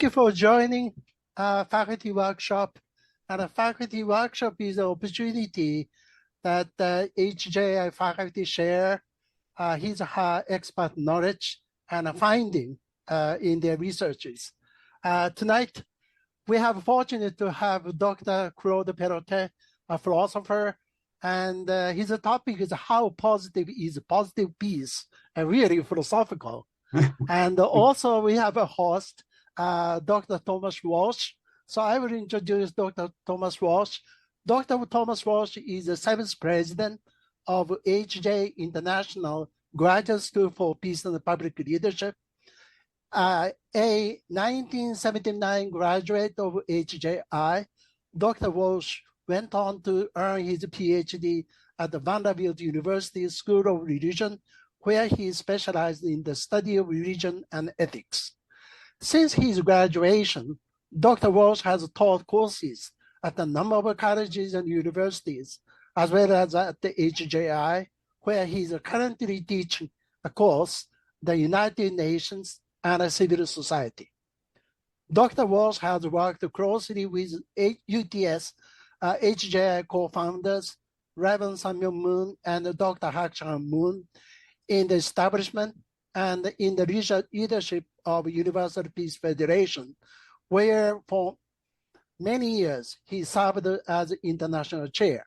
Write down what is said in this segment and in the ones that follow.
Thank you for joining faculty workshop. And a faculty workshop is an opportunity that HJI faculty share his or her expert knowledge and finding in their researches. Tonight, we have fortunate to have Dr. Claude Perrottet, a philosopher, and his topic is how positive is positive peace, and really philosophical. And also we have a host, Dr. Thomas Walsh. So I will introduce Dr. Thomas Walsh. Dr. Thomas Walsh is the 7th president of HJI International Graduate School for Peace and Public Leadership, a 1979 graduate of HJI. Dr. Walsh went on to earn his PhD at the Vanderbilt University School of Religion, where he specialized in the study of religion and ethics. Since his graduation, Dr. Walsh has taught courses at a number of colleges and universities, as well as at the HJI, where he is currently teaching a course, the United Nations and Civil Society. Dr. Walsh has worked closely with UTS HJI co-founders, Reverend Samuel Moon and Dr. Hak-Chan Moon, in the establishment and in the leadership of Universal Peace Federation, where for many years he served as international chair.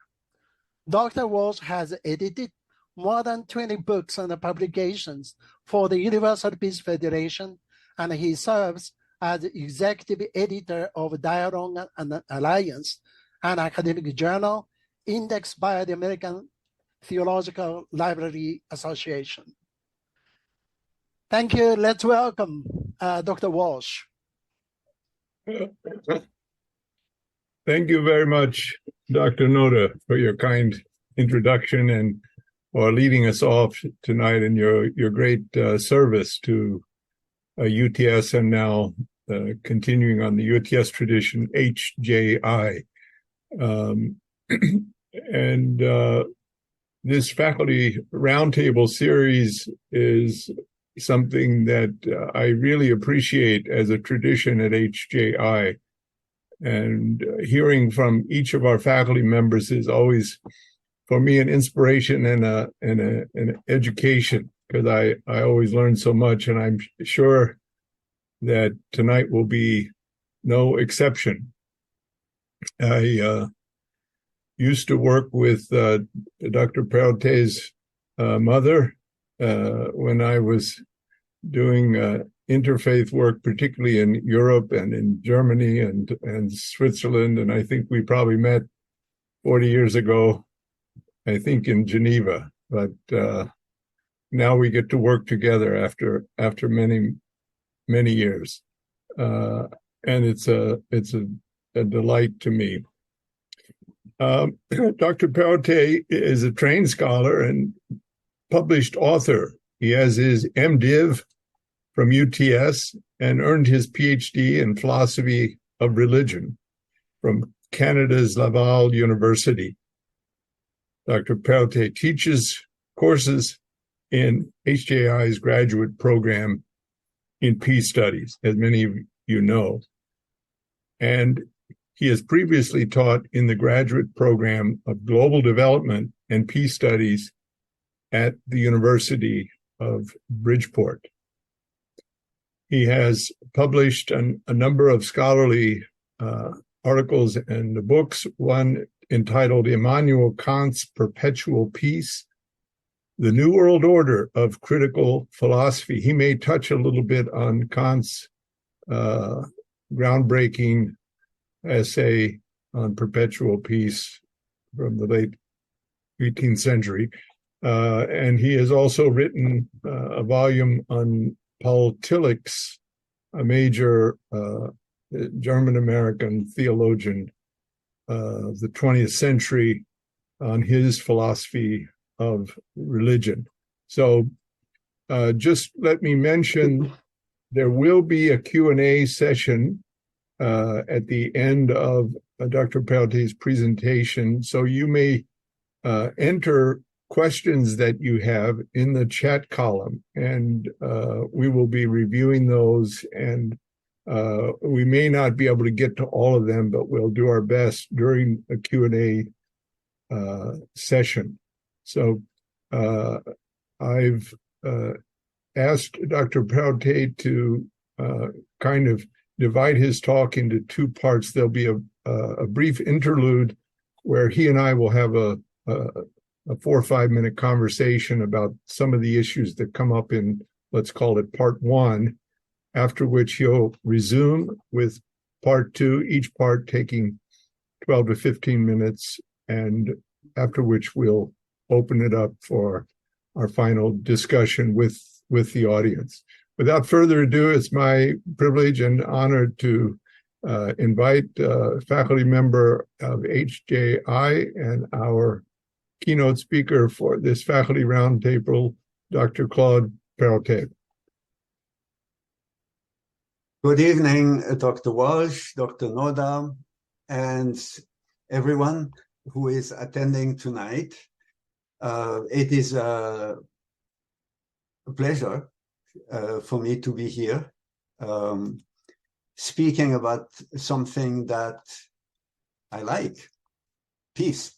Dr. Walsh has edited more than 20 books and publications for the Universal Peace Federation, and he serves as executive editor of Dialogue and Alliance, an academic journal indexed by the American Theological Library Association. Thank you. Let's welcome Dr. Walsh. Thank you very much, Dr. Noda, for your kind introduction and for leading us off tonight in your great service to UTS and now continuing on the UTS tradition, HJI. This faculty roundtable series is something that I really appreciate as a tradition at HJI. And hearing from each of our faculty members is always, for me, an inspiration and an education, because I always learn so much, and I'm sure that tonight will be no exception. I used to work with Dr. Perrottet's mother when I was doing interfaith work, particularly in Europe and in Germany and Switzerland. And I think we probably met 40 years ago, I think in Geneva. But now we get to work together after many, many years. And it's a delight to me. Dr. Perrottet is a trained scholar and published author. He has his MDiv from UTS and earned his PhD in philosophy of religion from Canada's Laval University. Dr. Perrottet teaches courses in HJI's graduate program in peace studies, as many of you know. And he has previously taught in the graduate program of global development and peace studies at the University of Bridgeport. He has published a number of scholarly articles and books, one entitled Immanuel Kant's Perpetual Peace, The New World Order of Critical Philosophy. He may touch a little bit on Kant's groundbreaking essay on perpetual peace from the late 18th century. And he has also written a volume on Paul Tillich's, a major German-American theologian of the 20th century, on his philosophy of religion. So just let me mention, there will be a Q&A session at the end of Dr. Perrottet's presentation. So you may enter questions that you have in the chat column, and we will be reviewing those and We may not be able to get to all of them, but we'll do our best during a Q&A session. So I've asked Dr. Perrottet to kind of divide his talk into two parts. There'll be a brief interlude where he and I will have a 4 or 5 minute conversation about some of the issues that come up in, let's call it part one, after which he'll resume with part two, each part taking 12 to 15 minutes, and after which we'll open it up for our final discussion with the audience. Without further ado, it's my privilege and honor to invite faculty member of HJI and our keynote speaker for this faculty roundtable, Dr. Claude Perrottet. Good evening, Dr. Walsh, Dr. Noda, and everyone who is attending tonight. It is a pleasure for me to be here, speaking about something that I like, peace.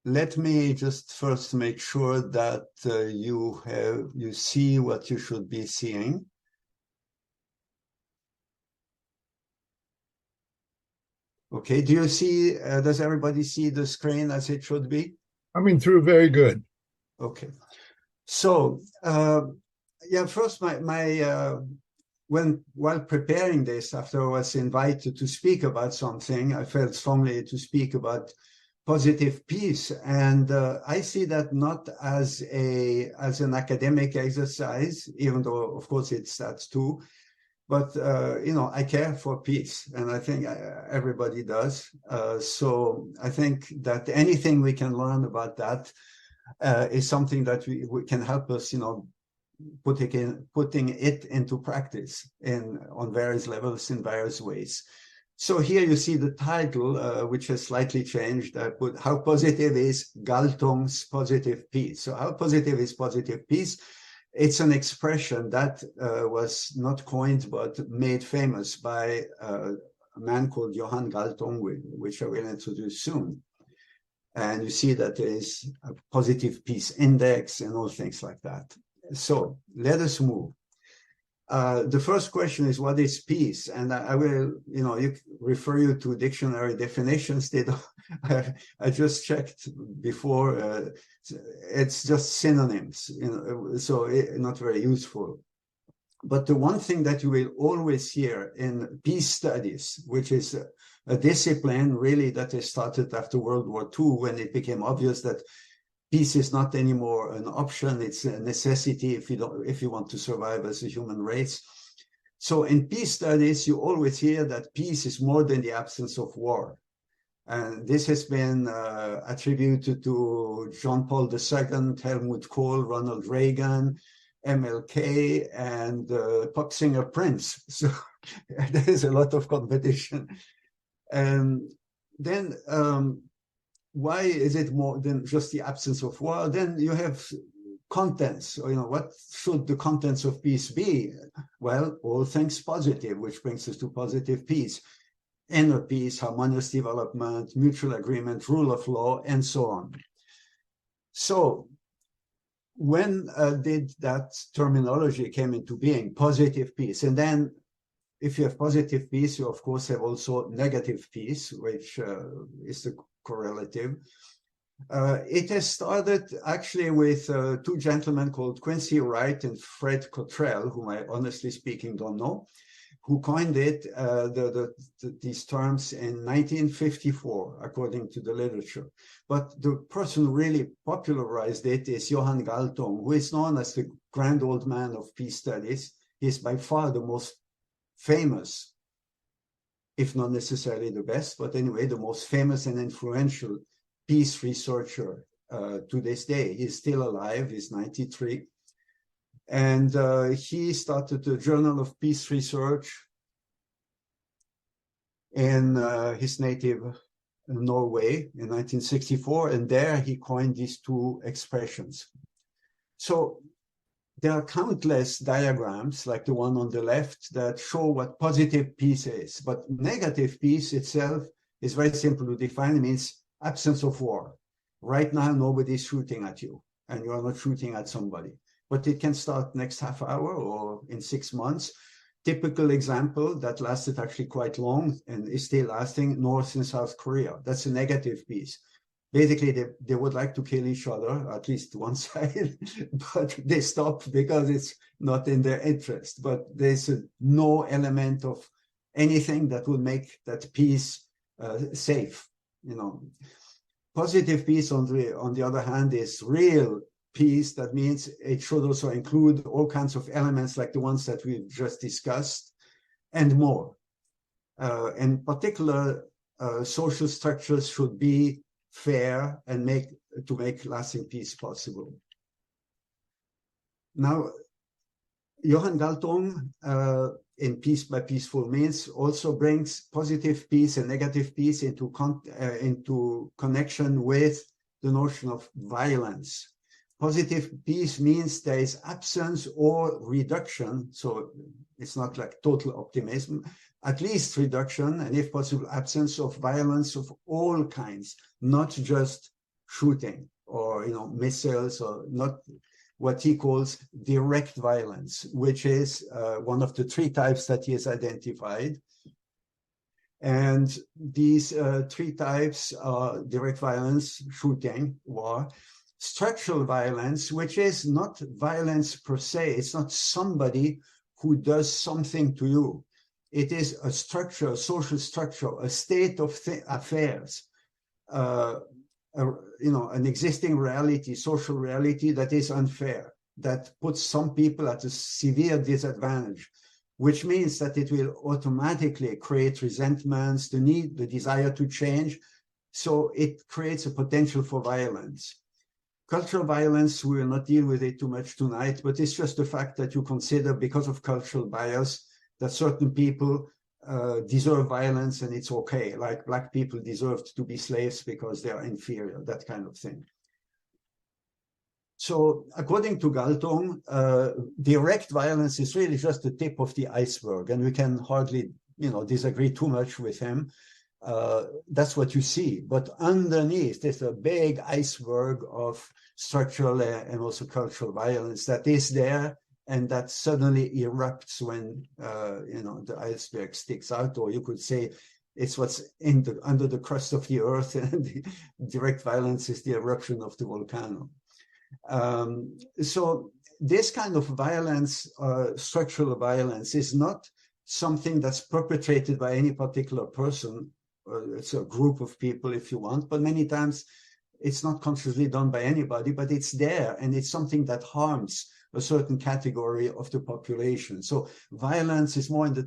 Let me just first make sure that you see what you should be seeing. Okay, do you see, does everybody see the screen as it should be? Coming through very good. Okay, so yeah, first while preparing this, after I was invited to speak about something, I felt strongly to speak about positive peace, and I see that not as an academic exercise, even though of course that's too, but I care for peace, and I think everybody does. So I think that anything we can learn about that is something that we can help us, putting it into practice on various levels in various ways. So here you see the title, which has slightly changed. I put "How Positive is Galtung's Positive Peace?" So how positive is positive peace? It's an expression that was not coined but made famous by a man called Johan Galtung, which I will introduce soon. And you see that there is a positive peace index and all things like that. So let us move. The first question is, what is peace? And I will, refer you to dictionary definitions. I just checked before. It's just synonyms, so not very useful. But the one thing that you will always hear in peace studies, which is a discipline really that is started after World War II, when it became obvious that peace is not anymore an option, it's a necessity if you want to survive as a human race. So in peace studies, you always hear that peace is more than the absence of war. And this has been attributed to John Paul II, Helmut Kohl, Ronald Reagan, MLK, and pop singer Prince. So there is a lot of competition. And then why is it more than just the absence of war? Then you have contents. What should the contents of peace be? Well, all things positive, which brings us to positive peace. Inner peace, harmonious development, mutual agreement, rule of law, and so on. So when did that terminology came into being, positive peace? And then if you have positive peace, you of course have also negative peace, which is the correlative. It has started actually with two gentlemen called Quincy Wright and Fred Cottrell, whom I honestly speaking don't know, who coined it, these terms in 1954, according to the literature. But the person who really popularized it is Johan Galtung, who is known as the grand old man of peace studies. He's by far the most famous, if not necessarily the best, but anyway, the most famous and influential peace researcher to this day. He's still alive, he's 93. And he started the Journal of Peace Research in his native Norway in 1964, and there he coined these two expressions. So There are countless diagrams, like the one on the left, that show what positive peace is. But negative peace itself is very simple to define. It means absence of war. Right now, nobody's shooting at you, and you are not shooting at somebody. But it can start next half hour or in 6 months. Typical example that lasted actually quite long and is still lasting, North and South Korea. That's a negative peace. Basically, they would like to kill each other, at least one side, but they stopped because it's not in their interest. But there's no element of anything that will make that peace safe. You know, positive peace, on the other hand, is real peace. That means it should also include all kinds of elements like the ones that we've just discussed and more. In particular, social structures should be fair and make lasting peace possible. Now, Johan Galtung, in Peace by Peaceful Means, also brings positive peace and negative peace into connection with the notion of violence. Positive peace means there is absence or reduction, so it's not like total optimism, at least reduction, and if possible, absence of violence of all kinds, not just shooting or missiles, or not what he calls direct violence, which is one of the 3 types that he has identified. And these 3 types are direct violence, shooting, war; structural violence, which is not violence per se. It's not somebody who does something to you. It is a structure, a social structure, a state of affairs, an existing reality, social reality that is unfair, that puts some people at a severe disadvantage, which means that it will automatically create resentments, the desire to change. So it creates a potential for violence. Cultural violence, we will not deal with it too much tonight, but it's just the fact that you consider, because of cultural bias, that certain people deserve violence and it's okay, like Black people deserved to be slaves because they are inferior, that kind of thing. So according to Galtung, direct violence is really just the tip of the iceberg, and we can hardly disagree too much with him. That's what you see. But underneath, there's a big iceberg of structural and also cultural violence that is there, and that suddenly erupts when the iceberg sticks out, or you could say it's what's under the crust of the earth, and the direct violence is the eruption of the volcano. So this kind of violence, structural violence, is not something that's perpetrated by any particular person. It's a group of people, if you want, but many times it's not consciously done by anybody, but it's there, and it's something that harms a certain category of the population. So violence is more in the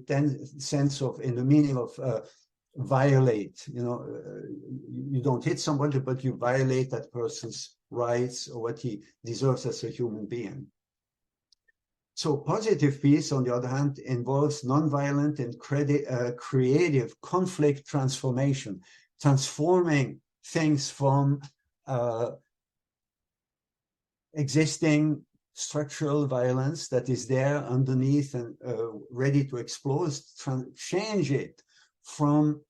sense of, in the meaning of violate. You don't hit somebody, but you violate that person's rights or what he deserves as a human being. So positive peace, on the other hand, involves nonviolent and creative conflict transformation, transforming things from existing structural violence that is there underneath and ready to explode, change it from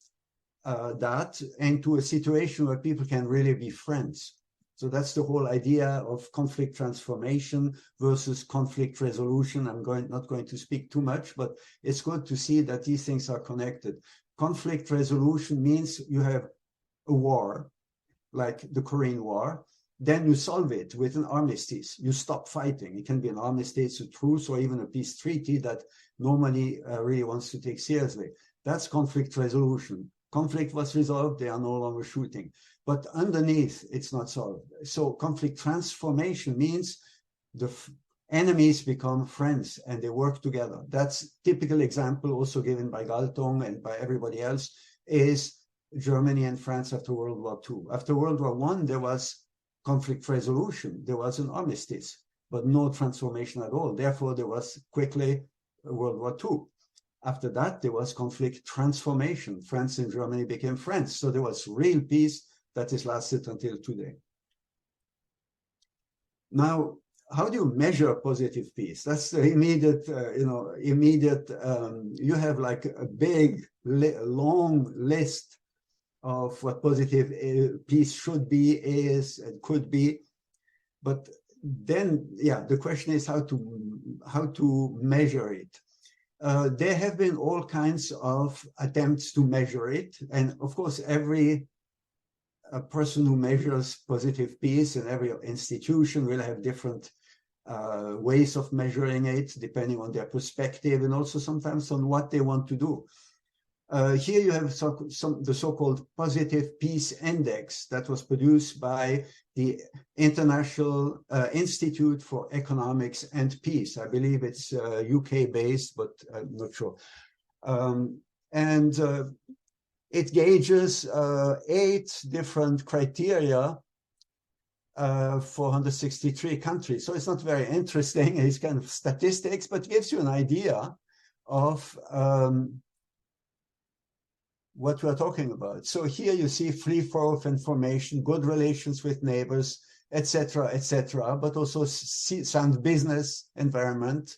that into a situation where people can really be friends. So that's the whole idea of conflict transformation versus conflict resolution. I'm not going to speak too much, but it's good to see that these things are connected. Conflict resolution means you have a war, like the Korean War, then you solve it with an armistice. You stop fighting. It can be an armistice, a truce, or even a peace treaty that nobody really wants to take seriously. That's conflict resolution. Conflict was resolved, they are no longer shooting. But underneath, it's not solved. So conflict transformation means the enemies become friends and they work together. That's typical example also given by Galtung and by everybody else, is Germany and France after World War II. After World War I, there was conflict resolution. There was an armistice, but no transformation at all. Therefore, there was quickly World War II. After that, there was conflict transformation. France and Germany became friends. So there was real peace that has lasted until today. Now, how do you measure positive peace? That's the immediate, you have like a big, long list of what positive peace should be, is, and could be. But then, yeah, the question is how to measure it. There have been all kinds of attempts to measure it. And of course, every person who measures positive peace in every institution will have different ways of measuring it, depending on their perspective and also sometimes on what they want to do. Here you have the so-called Positive Peace Index that was produced by the International Institute for Economics and Peace. I believe it's UK-based, but I'm not sure. It gauges 8 different criteria for 163 countries. So it's not very interesting. It's kind of statistics, but gives you an idea of what we're talking about. So here you see free flow of information, good relations with neighbors, etc., but also sound business environment,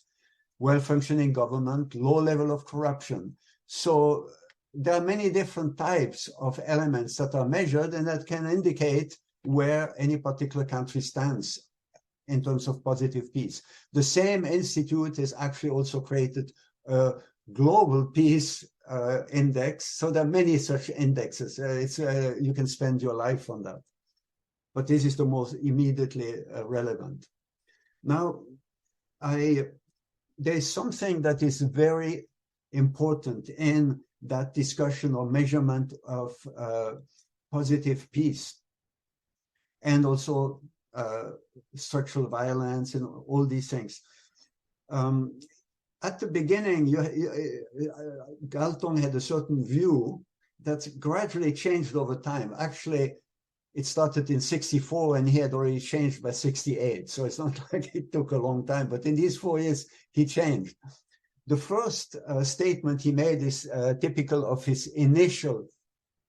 well-functioning government, low level of corruption. So there are many different types of elements that are measured and that can indicate where any particular country stands in terms of positive peace. The same institute has actually also created a global peace index. So there are many such indexes. You can spend your life on that. But this is the most immediately relevant. Now, there's something that is very important in that discussion or measurement of positive peace, and also structural violence and all these things. At the beginning, Galtung had a certain view that gradually changed over time. Actually, it started in 64 and he had already changed by 68. So it's not like it took a long time, but in these 4 years, he changed. The first statement he made is typical of his initial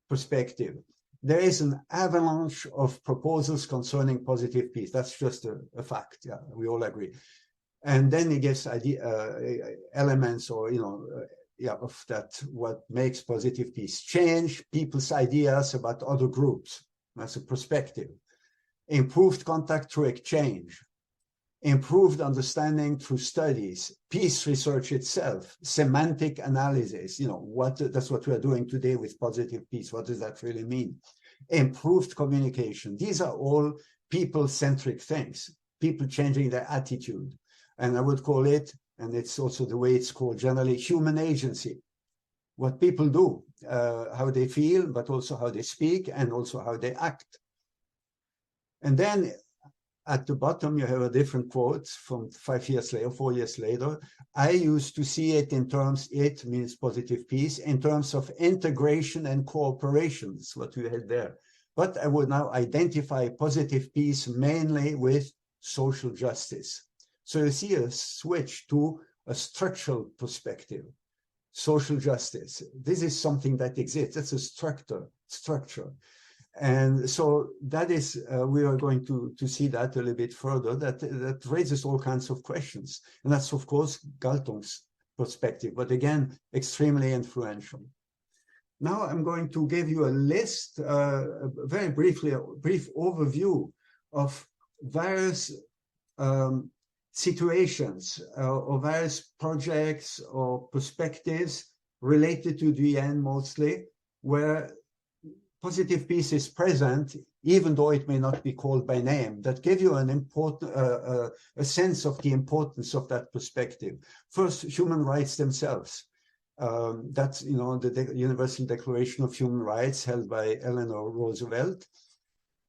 perspective. There is an avalanche of proposals concerning positive peace. That's just a fact. Yeah, we all agree. And then he gives elements or, of that, what makes positive peace. Change people's ideas about other groups. That's a perspective. Improved contact through exchange. Improved understanding through studies, peace research itself, semantic analysis, that's what we are doing today with positive peace. What does that really mean? Improved communication. These are all people-centric things, people changing their attitude. And I would call it, and it's also the way it's called generally, human agency. What people do, how they feel, but also how they speak, and also how they act. And then at the bottom, you have a different quote from 4 years later. I used to see it in terms, it means positive peace, in terms of integration and cooperation. That's what we had there. But I would now identify positive peace mainly with social justice. So you see a switch to a structural perspective. Social justice. This is something that exists. That's a structure. And so that is, we are going to see that a little bit further, that raises all kinds of questions. And that's, of course, Galtung's perspective, but again, extremely influential. Now I'm going to give you a list, very briefly, a brief overview of various situations or various projects or perspectives related to the UN mostly, where positive peace is present, even though it may not be called by name, that give you an important, a sense of the importance of that perspective. First, human rights themselves. That's, the Universal Declaration of Human Rights held by Eleanor Roosevelt.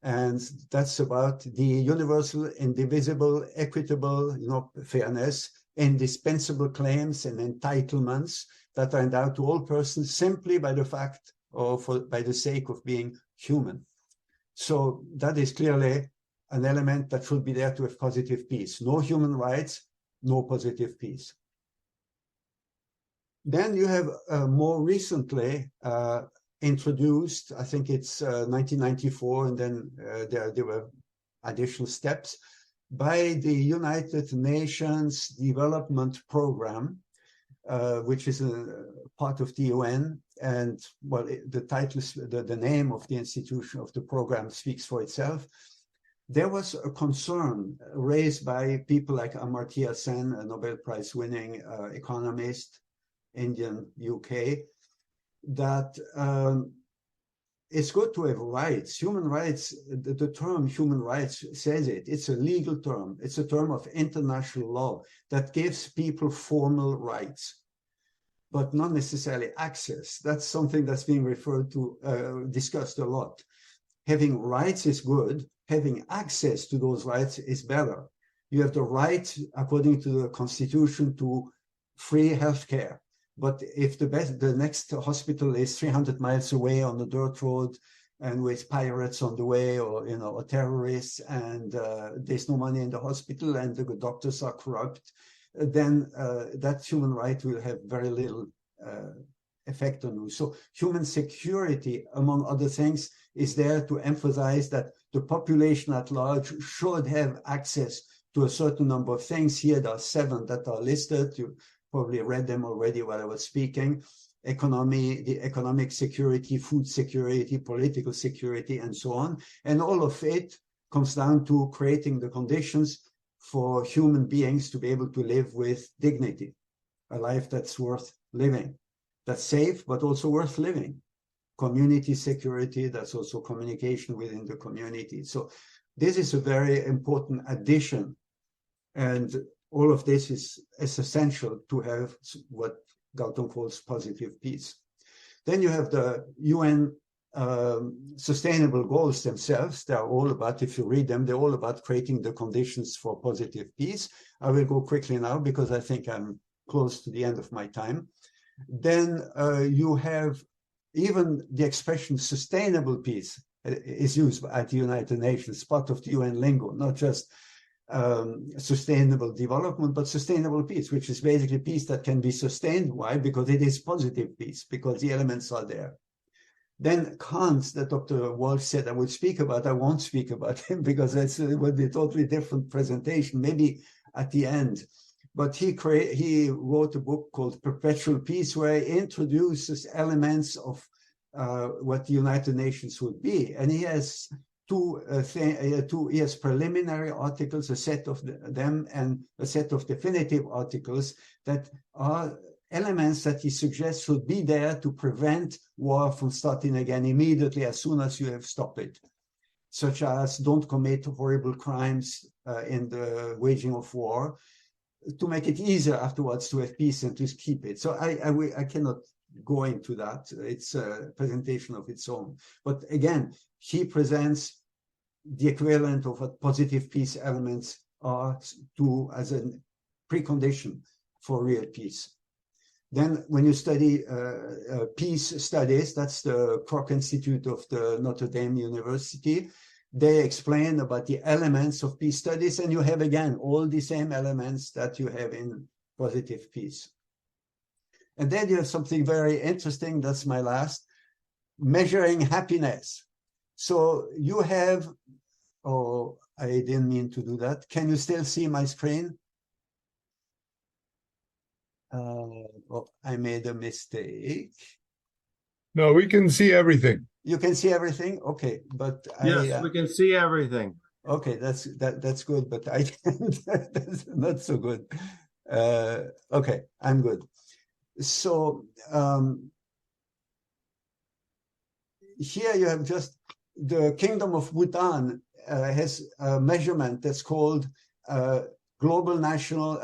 And that's about the universal, indivisible, equitable, fairness, indispensable claims and entitlements that are endowed to all persons simply by the fact or by the sake of being human. So that is clearly an element that should be there to have positive peace. No human rights, no positive peace. Then you have more recently introduced, I think it's 1994, and then there were additional steps, by the United Nations Development Program, which is a part of the UN. And well, the title, the name of the institution of the program speaks for itself. There was a concern raised by people like Amartya Sen, a Nobel Prize winning economist, Indian, UK, that it's good to have rights. Human rights, the term human rights says it. It's a legal term. It's a term of international law that gives people formal rights, but not necessarily access. That's something that's being referred to, discussed a lot. Having rights is good. Having access to those rights is better. You have the right, according to the Constitution, to free healthcare. But if the next hospital is 300 miles away on the dirt road and with pirates on the way, or or terrorists, and there's no money in the hospital and the doctors are corrupt, then that human right will have very little effect on you. So human security, among other things, is there to emphasize that the population at large should have access to a certain number of things. Here there are 7 that are listed. You probably read them already while I was speaking. Economy, the economic security, food security, political security, and so on. And all of it comes down to creating the conditions for human beings to be able to live with dignity, a life that's worth living, that's safe, but also worth living. Community security, that's also communication within the community. So this is a very important addition. And all of this is essential to have what Galtung calls positive peace. Then you have the UN sustainable goals themselves. They're all about, if you read them, they're all about creating the conditions for positive peace. I will go quickly now because I think I'm close to the end of my time. Then you have even the expression sustainable peace is used at the United Nations, part of the UN lingo, not just sustainable development, but sustainable peace, which is basically peace that can be sustained. Why? Because it is positive peace, because the elements are there. Then Kant, that Dr. Walsh said I would speak about, I won't speak about him because it would be a totally different presentation, maybe at the end. But he wrote a book called Perpetual Peace, where he introduces elements of what the United Nations would be. And he has he has preliminary articles, a set of them, and a set of definitive articles that are elements that he suggests should be there to prevent war from starting again immediately as soon as you have stopped it, such as don't commit horrible crimes in the waging of war, to make it easier afterwards to have peace and to keep it. So I cannot go into that. It's a presentation of its own. But again, he presents the equivalent of what positive peace elements are as a precondition for real peace. Then when you study peace studies, that's the Kroc Institute of the Notre Dame University, they explain about the elements of peace studies, and you have, again, all the same elements that you have in positive peace. And then you have something very interesting, that's my last, measuring happiness. So you have, oh, I didn't mean to do that. Can you still see my screen? Oh, I made a mistake. No, we can see everything. You can see everything? Okay, but yes, we can see everything. Okay, that's good, but I can't. That's not so good. Okay, I'm good. So here you have just the Kingdom of Bhutan has a measurement that's called Global National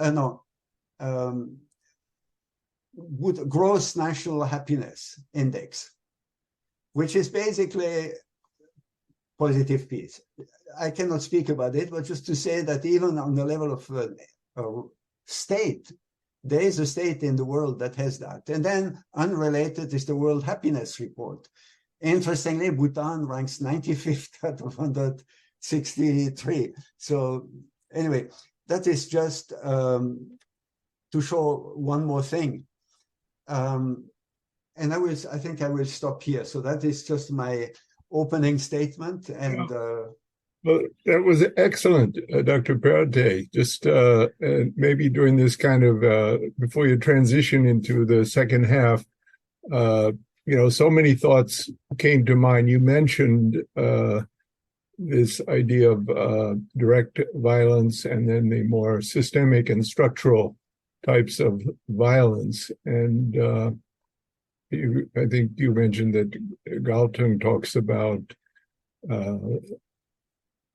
Gross National Happiness Index, which is basically positive peace. I cannot speak about it, but just to say that even on the level of a state, there is a state in the world that has that. And then unrelated is the World Happiness Report. Interestingly, Bhutan ranks 95th out of 163. So anyway, that is just to show one more thing. And I think I will stop here. So that is just my opening statement. And Well, that was excellent, Dr. Perrottet. Just maybe during this kind of, before you transition into the second half, so many thoughts came to mind. You mentioned this idea of direct violence and then the more systemic and structural types of violence. And I think you mentioned that Galtung talks about,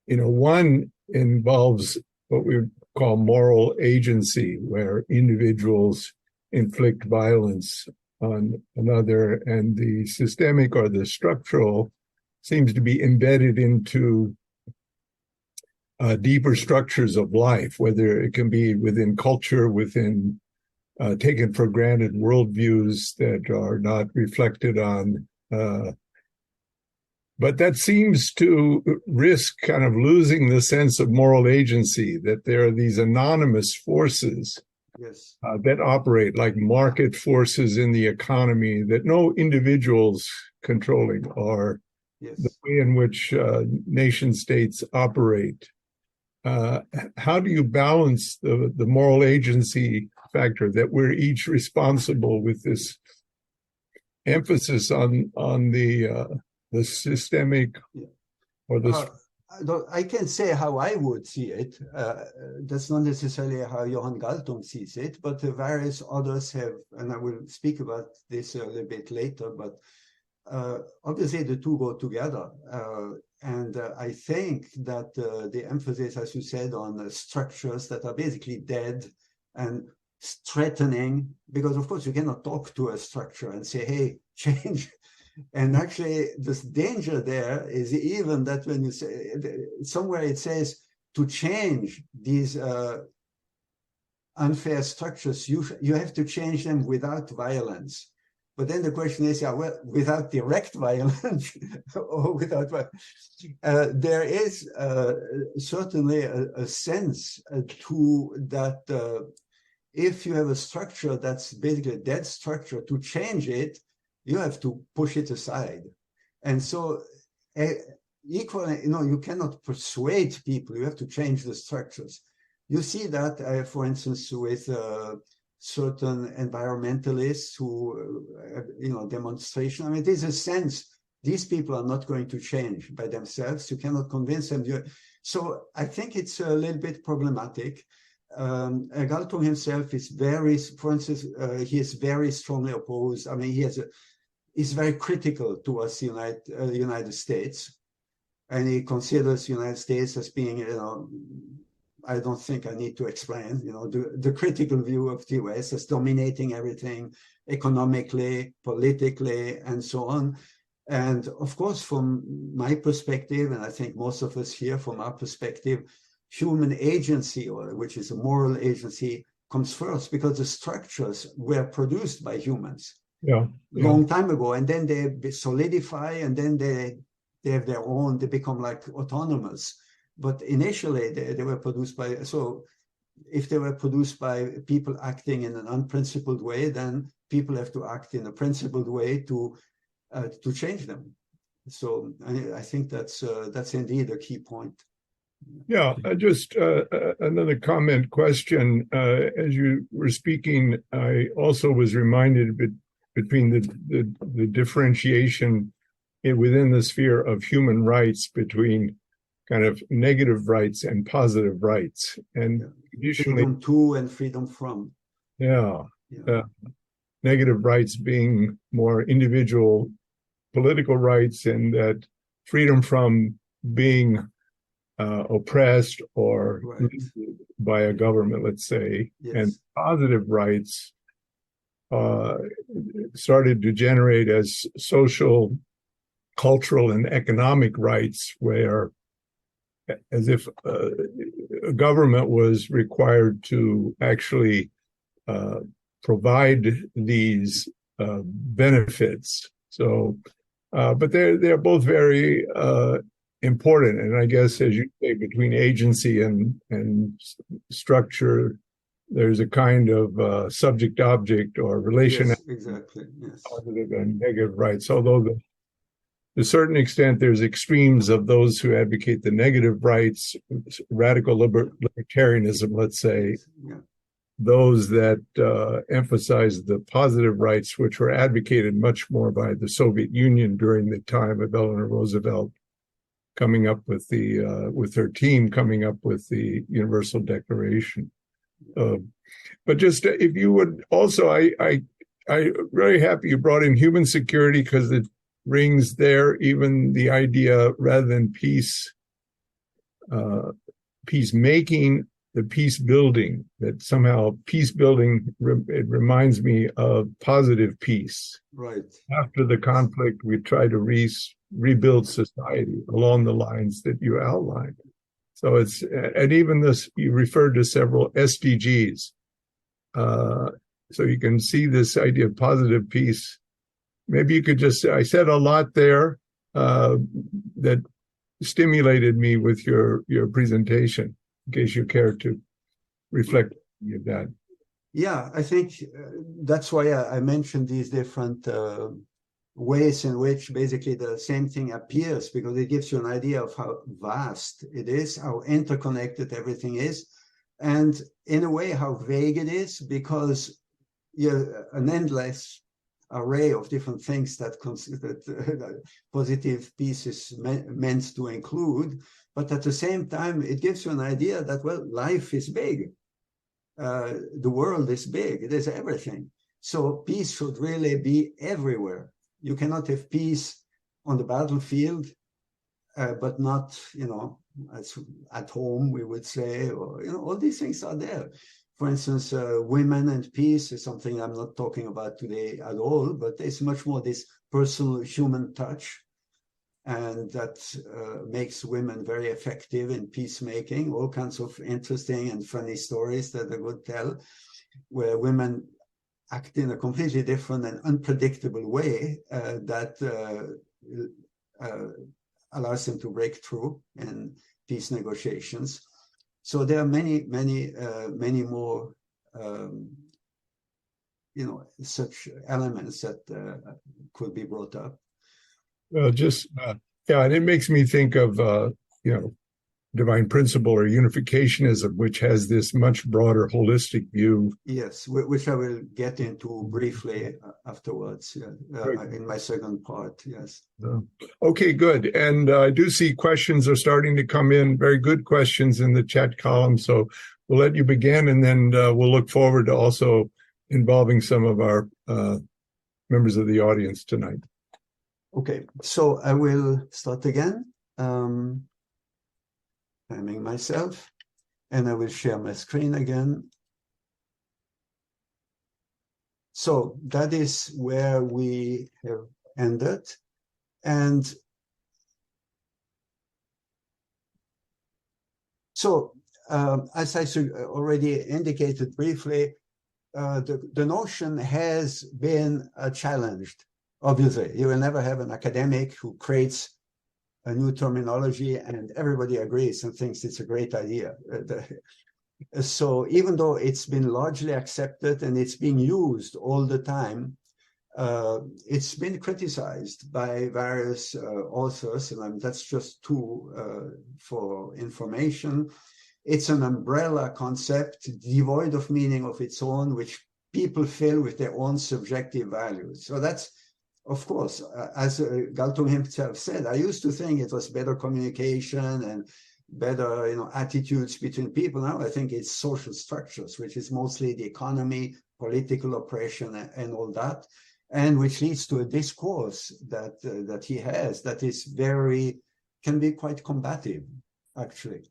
one involves what we would call moral agency, where individuals inflict violence on another, and the systemic or the structural seems to be embedded into deeper structures of life, whether it can be within culture, within taken for granted worldviews that are not reflected on. But that seems to risk kind of losing the sense of moral agency, that there are these anonymous forces that operate like market forces in the economy that no individuals controlling, or the way in which nation states operate. How do you balance the moral agency factor, that we're each responsible with this emphasis on the systemic or the... I can say how I would see it. That's not necessarily how Johan Galtung sees it, but various others have, and I will speak about this a little bit later, but obviously the two go together. And I think that the emphasis, as you said, on structures that are basically dead and threatening, because of course you cannot talk to a structure and say, hey, change. And actually, this danger there is even that when you say, somewhere it says to change these unfair structures, you have to change them without violence. But then the question is, well, without direct violence or without there is certainly a sense to that if you have a structure that's basically a dead structure, to change it, you have to push it aside. And so equally, you cannot persuade people, you have to change the structures. You see that, for instance, with certain environmentalists who, demonstration. I mean, there's a sense these people are not going to change by themselves. You cannot convince them. So I think it's a little bit problematic. Galtung himself is for instance, he is very strongly opposed. I mean, he's very critical towards the United States, and he considers the United States as being, I don't think I need to explain, the critical view of the US as dominating everything economically, politically, and so on. And of course, from my perspective, and I think most of us here from our perspective, human agency, which is a moral agency, comes first, because the structures were produced by humans long time ago, and then they solidify, and then they have their own, they become like autonomous. But initially they were produced by, so if they were produced by people acting in an unprincipled way, then people have to act in a principled way to change them. So I think that's indeed a key point. Yeah, just another comment question. As you were speaking, I also was reminded between the differentiation within the sphere of human rights between kind of negative rights and positive rights, and freedom to and freedom from. Negative rights being more individual political rights, and that freedom from being oppressed or by a government, let's say, and positive rights started to generate as social, cultural, and economic rights, where as if a government was required to actually provide these benefits. So, but they're both very important, and I guess, as you say, between agency and structure, there's a kind of subject-object or relation. Yes, exactly. Yes. Positive and negative rights. Although a certain extent, there's extremes of those who advocate the negative rights, radical libertarianism, let's say, those that emphasize the positive rights, which were advocated much more by the Soviet Union during the time of Eleanor Roosevelt, coming up with with her team coming up with the Universal Declaration. But just if you would also, I'm very happy you brought in human security, because it brings there even the idea, rather than peacemaking, the peace building, that somehow peace building, it reminds me of positive peace. Right. After the conflict, we try to rebuild society along the lines that you outlined. So it's, and even this, you referred to several SDGs. So you can see this idea of positive peace. Maybe you could just, I said a lot there that stimulated me with your presentation, in case you care to reflect on that. Yeah, I think that's why I mentioned these different ways in which basically the same thing appears, because it gives you an idea of how vast it is, how interconnected everything is, and in a way how vague it is, because you're an endless array of different things that positive peace is meant to include. But at the same time, it gives you an idea that, well, life is big. The world is big. It is everything. So peace should really be everywhere. You cannot have peace on the battlefield, but not, at home, we would say, or, all these things are there. For instance, women and peace is something I'm not talking about today at all, but it's much more this personal human touch. And that makes women very effective in peacemaking. All kinds of interesting and funny stories that I would tell, where women act in a completely different and unpredictable way that allows them to break through in peace negotiations. So there are many more, such elements that could be brought up. Well, and it makes me think of, divine principle or unificationism, which has this much broader holistic view. Yes, which I will get into briefly afterwards, in my second part, yes. Okay, good. And I do see questions are starting to come in, very good questions in the chat column. So we'll let you begin, and then we'll look forward to also involving some of our members of the audience tonight. Okay, so I will start again. Timing myself, and I will share my screen again. So that is where we have ended. And so, as I already indicated briefly, the notion has been challenged. Obviously, you will never have an academic who creates a new terminology and everybody agrees and thinks it's a great idea. So even though it's been largely accepted and it's being used all the time, it's been criticized by various authors, and that's just two for information. It's an umbrella concept devoid of meaning of its own, which people fill with their own subjective values. So that's, of course, as Galtung himself said, I used to think it was better communication and better, attitudes between people. Now I think it's social structures, which is mostly the economy, political oppression, and all that, and which leads to a discourse that he has that is can be quite combative, actually.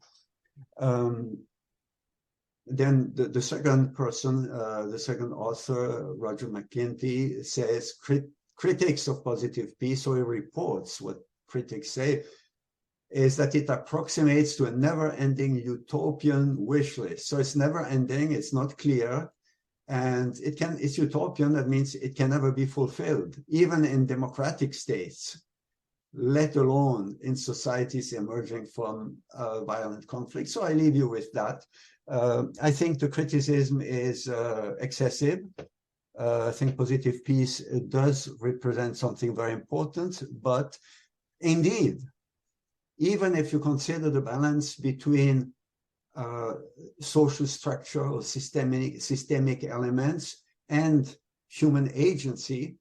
Then the second person, the second author, Roger McGinty, says critics of positive peace, or he reports what critics say, is that it approximates to a never-ending utopian wish list. So it's never-ending, it's not clear, and it's utopian. That means it can never be fulfilled, even in democratic states, let alone in societies emerging from violent conflict. So I leave you with that. I think the criticism is excessive. I think positive peace does represent something very important, but Indeed, even if you consider the balance between social structure or systemic elements and human agency,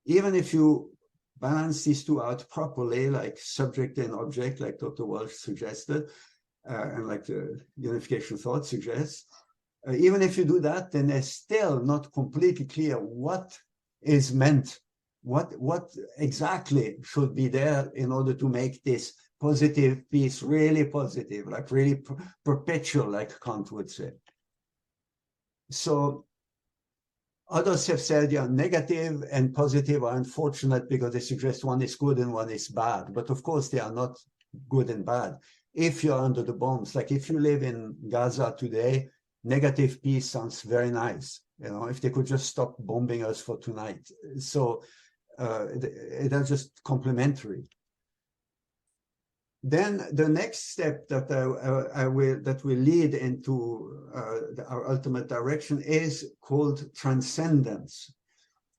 even if you balance these two out properly, like subject and object, like Dr. Walsh suggested, and like the unification thought suggests, even if you do that, then it's still not completely clear what is meant, what exactly should be there in order to make this positive piece really positive, like really perpetual, like Kant would say. So others have said, yeah, negative and positive are unfortunate because they suggest one is good and one is bad. But of course, they are not good and bad. If you're under the bombs, like if you live in Gaza today, negative peace sounds very nice. You know, if they could just stop bombing us for tonight. So they're just complementary. Then the next step that will lead into our ultimate direction is called transcendence.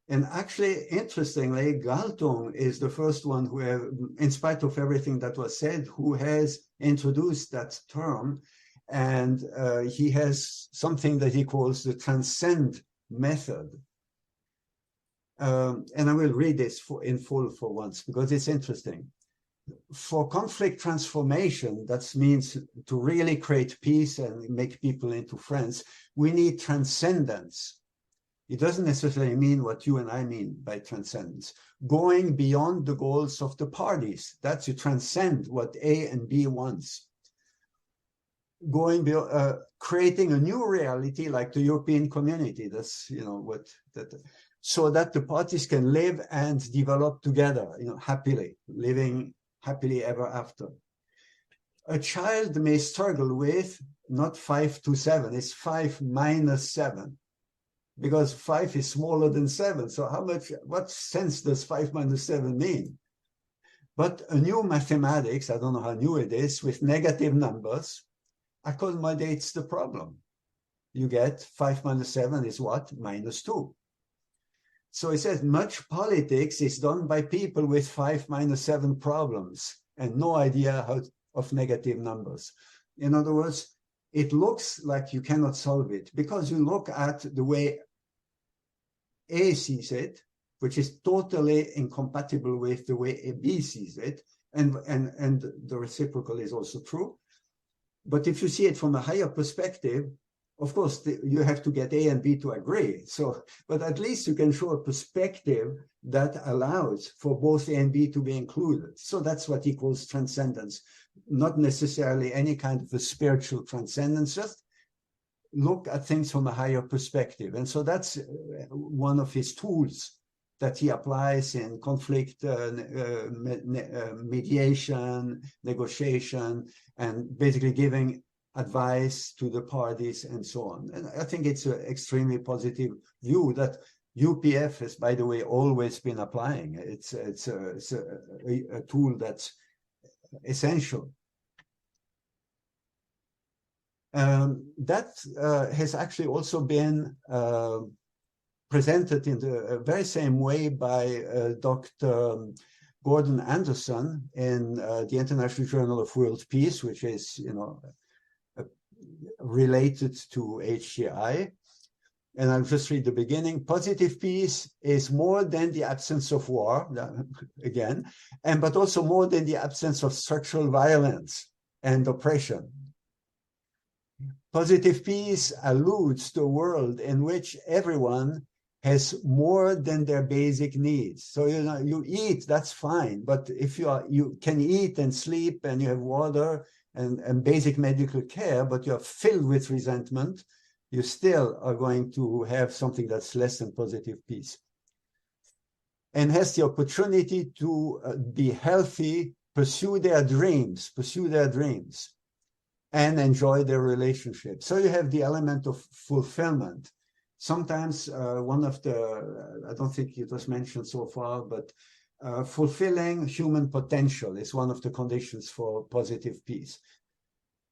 And actually, interestingly, Galtung is the first one who, in spite of everything that was said, who has introduced that term. And he has something that he calls the transcend method. And I will read this in full for once, because it's interesting. For conflict transformation, that means to really create peace and make people into friends, we need transcendence. It doesn't necessarily mean what you and I mean by transcendence. Going beyond the goals of the parties, that's to transcend what A and B wants. Going beyond, creating a new reality like the European community, that's, you know, so that the parties can live and develop together, you know, happily, living happily ever after. A child may struggle with not 5 to 7, it's 5 minus 7, because 5 is smaller than 7. So what sense does 5 minus 7 mean? But a new mathematics, I don't know how new it is, with negative numbers, accommodates the problem. You get 5 minus 7 is what? Minus 2. So it says much politics is done by people with 5 minus 7 problems and no idea of negative numbers. In other words, it looks like you cannot solve it because you look at the way A sees it, which is totally incompatible with the way B sees it, and the reciprocal is also true. But if you see it from a higher perspective, of course, you have to get A and B to agree. So, but at least you can show a perspective that allows for both A and B to be included. So that's what he calls transcendence, not necessarily any kind of a spiritual transcendence, just look at things from a higher perspective. And so that's one of his tools that he applies in conflict mediation, negotiation, and basically giving advice to the parties and so on. And I think it's an extremely positive view that UPF has, by the way, always been applying. It's a tool that's essential. That has actually also been presented in the very same way by Dr. Gordon Anderson in the International Journal of World Peace, which is, you know, related to HJI. And I'll just read the beginning. Positive peace is more than the absence of war, again, but also more than the absence of structural violence and oppression. Positive peace alludes to a world in which everyone has more than their basic needs. So, you know, you eat, that's fine. But if you can eat and sleep and you have water and basic medical care, but you're filled with resentment, you still are going to have something that's less than positive peace. And has the opportunity to be healthy, pursue their dreams, and enjoy their relationship. So you have the element of fulfillment. Sometimes one of the, I don't think it was mentioned so far, but fulfilling human potential is one of the conditions for positive peace.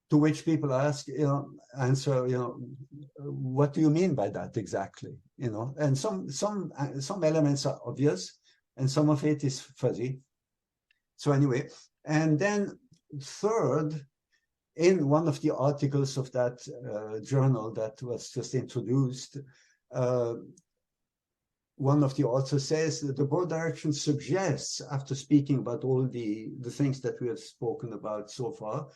To which people answer, what do you mean by that exactly? And some elements are obvious, and some of it is fuzzy. So anyway, and then third, in one of the articles of that journal that was just introduced, one of the authors says that the broad direction suggests, after speaking about all the things that we have spoken about so far,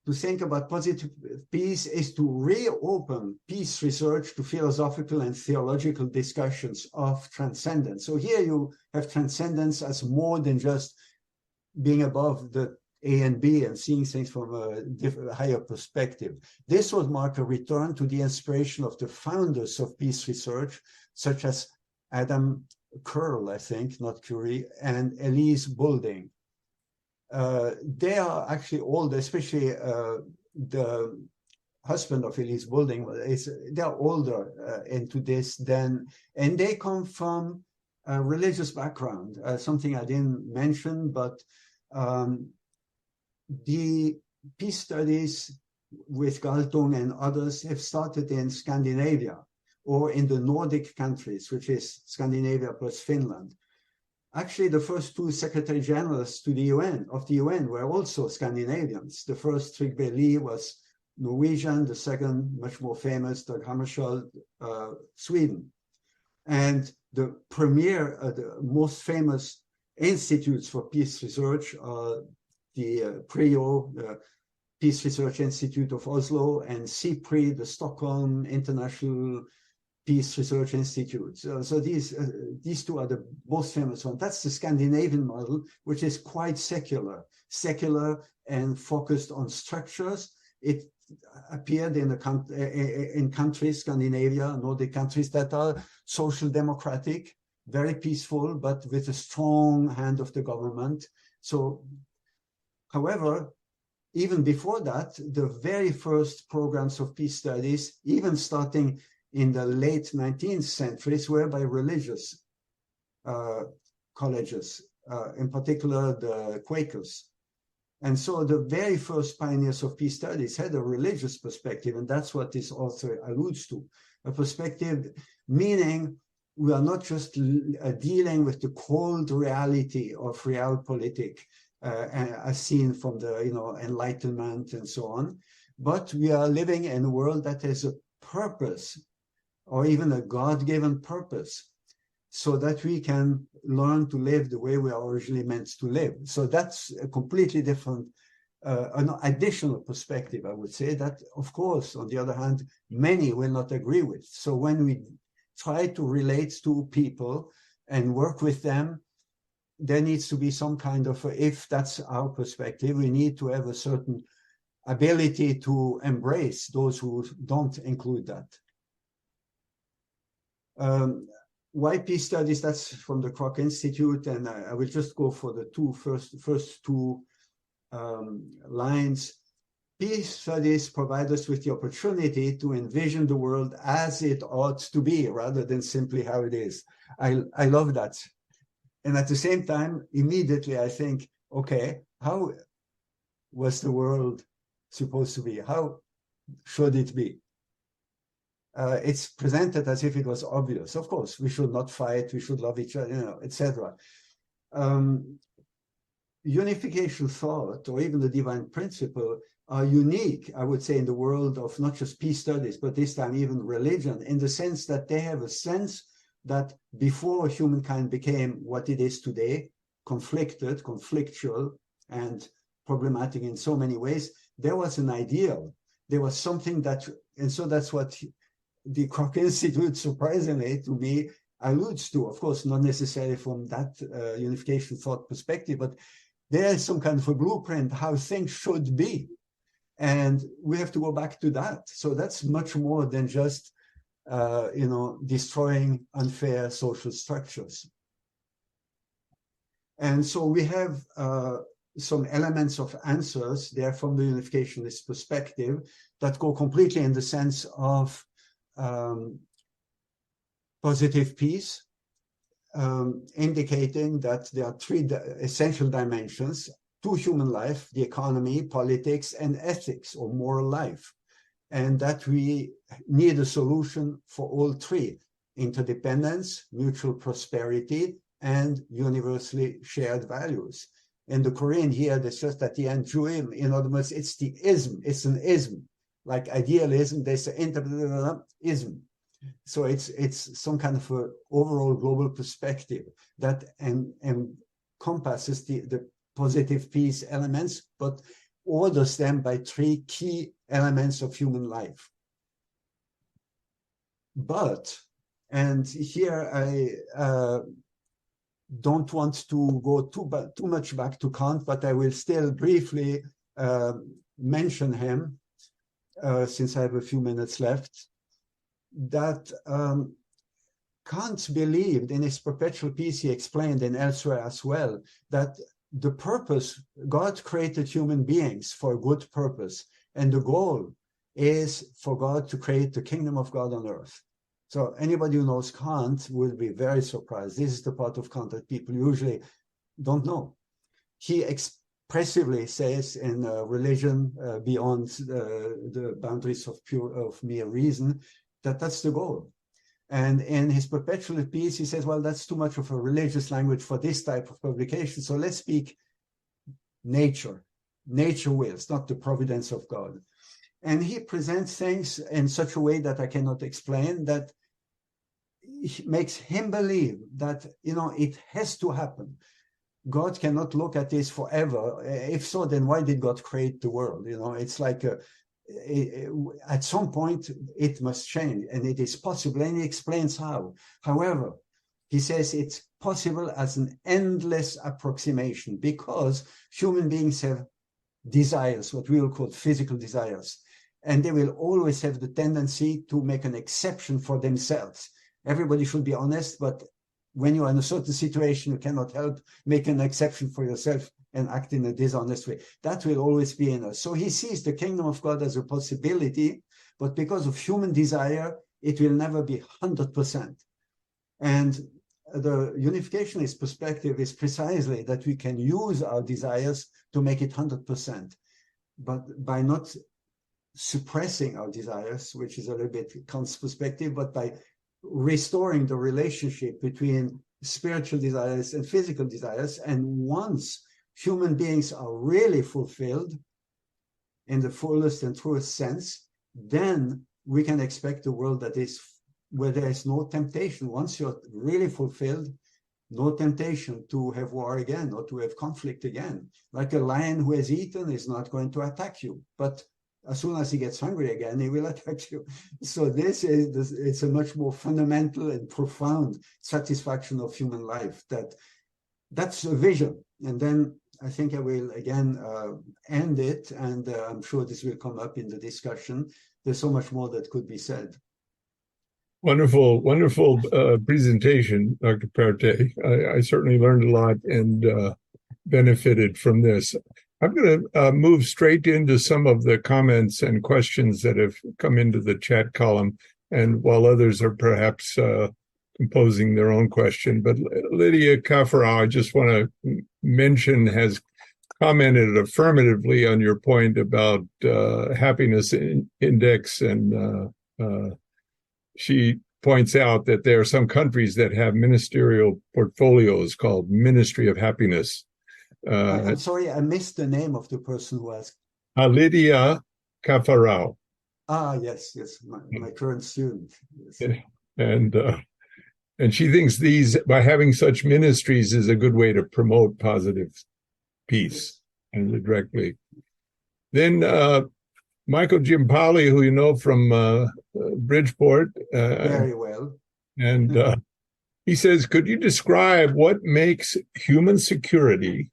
to think about positive peace is to reopen peace research to philosophical and theological discussions of transcendence. So here you have transcendence as more than just being above the A and B and seeing things from a higher perspective. This would mark a return to the inspiration of the founders of peace research, such as Adam Curl, I think, not Curie, and Elise Boulding. They are actually older, especially the husband of Elise Boulding. They're older into this than, and they come from a religious background, something I didn't mention, but the peace studies with Galtung and others have started in Scandinavia or in the Nordic countries, which is Scandinavia plus Finland. Actually, the first two secretary generals to the UN were also Scandinavians. The first, Trygve Lie, was Norwegian. The second, much more famous, Dag Hammarskjöld, Sweden. And the premier, the most famous institutes for peace research are the PRIO, the Peace Research Institute of Oslo, and CIPRI, the Stockholm International Peace Research Institute. So these two are the most famous ones. That's the Scandinavian model, which is quite secular and focused on structures. It appeared in countries, Scandinavia, Nordic countries, that are social democratic, very peaceful, but with a strong hand of the government. So, however, even before that, the very first programs of peace studies, even starting in the late 19th centuries, were by religious colleges, in particular the Quakers. And so the very first pioneers of peace studies had a religious perspective, and that's what this author alludes to. A perspective meaning we are not just dealing with the cold reality of realpolitik, as seen from the Enlightenment and so on, but we are living in a world that has a purpose, or even a God-given purpose, so that we can learn to live the way we are originally meant to live. So that's a completely different, an additional perspective, I would say, that, of course, on the other hand, many will not agree with. So when we try to relate to people and work with them, there needs to be some kind of, if that's our perspective, we need to have a certain ability to embrace those who don't include that. Why peace studies? That's from the Kroc Institute, and I will just go for the first two lines. Peace studies provide us with the opportunity to envision the world as it ought to be, rather than simply how it is. I love that. And at the same time, immediately I think, okay, how was the world supposed to be? How should it be? It's presented as if it was obvious. Of course, we should not fight, we should love each other, etc. Unification thought, or even the divine principle, are unique, I would say, in the world of not just peace studies, but this time even religion, in the sense that they have a sense that before humankind became what it is today, conflicted, conflictual, and problematic in so many ways, there was an ideal. There was something that, and so that's what the Kroc Institute, surprisingly to me, alludes to. Of course, not necessarily from that unification thought perspective, but there is some kind of a blueprint how things should be. And we have to go back to that. So that's much more than just destroying unfair social structures. And so we have some elements of answers there from the unificationist perspective that go completely in the sense of positive peace, indicating that there are three essential dimensions to human life: the economy, politics, and ethics, or moral life. And that we need a solution for all three: interdependence, mutual prosperity, and universally shared values. In the Korean here, there's just at the end, Juim. In other words, it's the ism. It's an ism. Like idealism, there's an ism. So it's some kind of a overall global perspective that encompasses the positive peace elements, but orders them by three key elements of human life. But, and here I don't want to go too much back to Kant, but I will still briefly mention him, since I have a few minutes left, that Kant believed in his perpetual peace, he explained, and elsewhere as well, that the purpose, God created human beings for a good purpose, and the goal is for God to create the kingdom of God on earth. So anybody who knows Kant will be very surprised. This is the part of Kant that people usually don't know. He expressively says in religion beyond the boundaries of mere reason, that that's the goal. And in his perpetual peace, he says, well, that's too much of a religious language for this type of publication. So let's speak nature. Nature wills, not the providence of God. And he presents things in such a way that I cannot explain, that makes him believe that, you know, it has to happen. God cannot look at this forever. If so, then why did God create the world? You know, it's like at some point it must change, and it is possible, and he explains how. However, he says it's possible as an endless approximation, because human beings have desires, what we will call physical desires, and they will always have the tendency to make an exception for themselves. Everybody should be honest, but when you are in a certain situation, you cannot help make an exception for yourself and act in a dishonest way. That will always be in us. So he sees the kingdom of God as a possibility, but because of human desire, it will never be 100%. And the unificationist perspective is precisely that we can use our desires to make it 100%, but by not suppressing our desires, which is a little bit Kant's perspective, but by restoring the relationship between spiritual desires and physical desires. And once human beings are really fulfilled in the fullest and truest sense, then we can expect a world that is where there is no temptation. Once you're really fulfilled, no temptation to have war again or to have conflict again. Like a lion who has eaten is not going to attack you, but as soon as he gets hungry again, he will attack you. So it's a much more fundamental and profound satisfaction of human life. That's a vision. And then I think I will again end it, and I'm sure this will come up in the discussion. There's so much more that could be said. Wonderful, wonderful presentation, Dr. Perrottet. I certainly learned a lot and benefited from this. I'm going to move straight into some of the comments and questions that have come into the chat column, and while others are perhaps composing their own question. But Lydia Kaffarau, I just want to mention, has commented affirmatively on your point about happiness index, and she points out that there are some countries that have ministerial portfolios called Ministry of Happiness. I'm sorry, I missed the name of the person who asked. Lydia Kaffarau. Yes, my current student. Yes. And she thinks by having such ministries is a good way to promote positive peace, and directly. Then Michael Giampoli, who you know from Bridgeport. Very well. And he says, could you describe what makes human security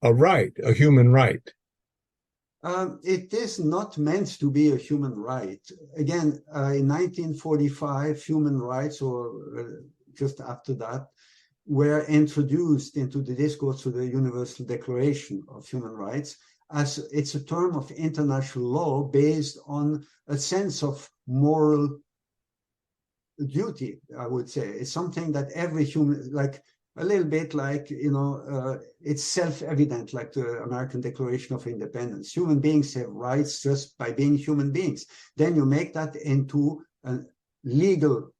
a human right? It is not meant to be a human right. Again, in 1945, human rights, or just after that, were introduced into the discourse of the Universal Declaration of Human Rights, as it's a term of international law based on a sense of moral duty, I would say. It's something that every human, like a little bit like, it's self-evident, like the American Declaration of Independence. Human beings have rights just by being human beings. Then you make that into a legal